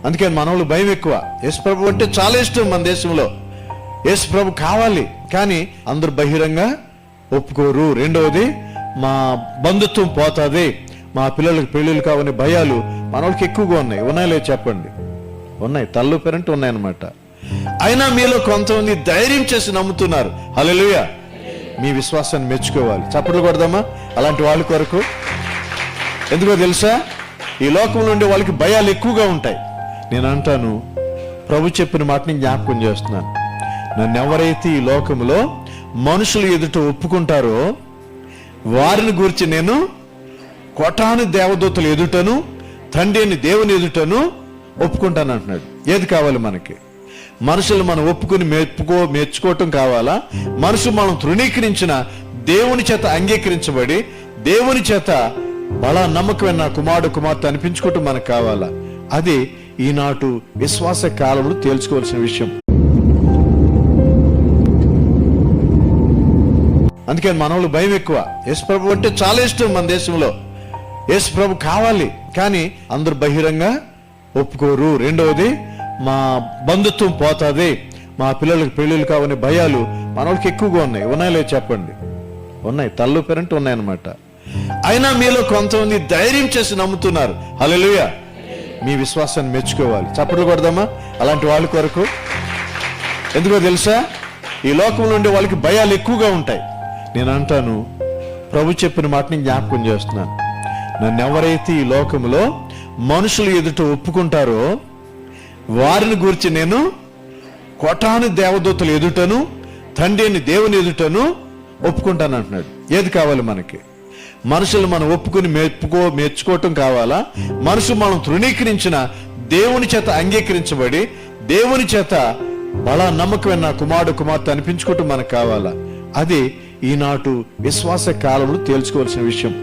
అందుకని మనోళ్ళు భయం ఎక్కువ. యేసు ప్రభు అంటే చాలా ఇష్టం మన దేశంలో. యేసు ప్రభు కావాలి, కానీ అందరూ బహిరంగ ఒప్పుకోరు. రెండవది, మా బంధుత్వం పోతుంది, మా పిల్లలకి పెళ్ళిళ్ళు కావని భయాలు మనోళ్ళకి ఎక్కువగా ఉన్నాయి. ఉన్నాయో చెప్పండి? ఉన్నాయి, తల్లు పేరంటూ ఉన్నాయన్నమాట. అయినా మీలో కొంతమంది ధైర్యం చేసి నమ్ముతున్నారు. హల్లెలూయా. మీ విశ్వాసాన్ని మెచ్చుకోవాలి. చప్పట్లు కొడదామా అలాంటి వాళ్ళ కొరకు? ఎందుకో తెలుసా, ఈ లోకంలో ఉండే వాళ్ళకి భయాలు ఎక్కువగా ఉంటాయి. నేను అంటాను, ప్రభు చెప్పిన మాటని జ్ఞాపకం చేస్తున్నాను. నన్ను ఎవరైతే ఈ లోకంలో మనుషులు ఎదుట ఒప్పుకుంటారో వారిని గురించి నేను కోటాను దేవదూతలు ఎదుటను, తండ్రి అని దేవుని ఎదుటను ఒప్పుకుంటాను అంటున్నాడు. ఏది కావాలి మనకి? మనుషులు మనం ఒప్పుకుని మెచ్చుకోవటం కావాలా? మనుషులు మనం తృణీకరించిన దేవుని చేత అంగీకరించబడి దేవుని చేత బలా నమ్మకమైన నా కుమారుడు కుమార్తె అనిపించుకోవటం మనకు కావాలా? అది ఈనాటి విశ్వాస కాలంలో తేల్చుకోవాల్సిన విషయం. అందుకని మనోళ్ళు భయం ఎక్కువ. యేసు ప్రభు అంటే చాలా ఇష్టం మన దేశంలో. యేసు ప్రభు కావాలి, కానీ అందరూ బహిరంగ ఒప్పుకోరు. రెండవది, మా బంధుత్వం పోతుంది, మా పిల్లలకి పెళ్ళిళ్ళు కావని భయాలు మనోళ్ళకి ఎక్కువగా ఉన్నాయి. ఉన్నాయో చెప్పండి? ఉన్నాయి, తల్లు పేరంటూ ఉన్నాయన్నమాట. అయినా మీలో కొంతమంది ధైర్యం చేసి నమ్ముతున్నారు. హల్లెలూయా. మీ విశ్వాసాన్ని మెచ్చుకోవాలి. చప్పట్లు కొడదామా అలాంటి వాళ్ళ కొరకు? ఎందుకో తెలుసా, ఈ లోకంలో ఉండే వాళ్ళకి భయాలు ఎక్కువగా ఉంటాయి. నేను అంటాను, ప్రభు చెప్పిన మాటని జ్ఞాపకం చేస్తున్నాను. నన్ను ఎవరైతే ఈ లోకంలో మనుషులు ఎదుట ఒప్పుకుంటారో వారిని గురించి నేను కోటాను దేవదూతలు ఎదుటను, తండ్రి అని దేవుని ఎదుటను ఒప్పుకుంటాను అంటున్నాడు. ఏది కావాలి మనకి? మనుషులు మనం ఒప్పుకుని మెచ్చుకోవటం కావాలా? మనుషులు మనం తృణీకరించిన దేవుని చేత అంగీకరించబడి దేవుని చేత బలా నమ్మకమైన నా కుమారుడు కుమార్తె అనిపించుకోవటం మనకు కావాలా? అది ఈనాటి విశ్వాస కాలంలో తేల్చుకోవాల్సిన విషయం.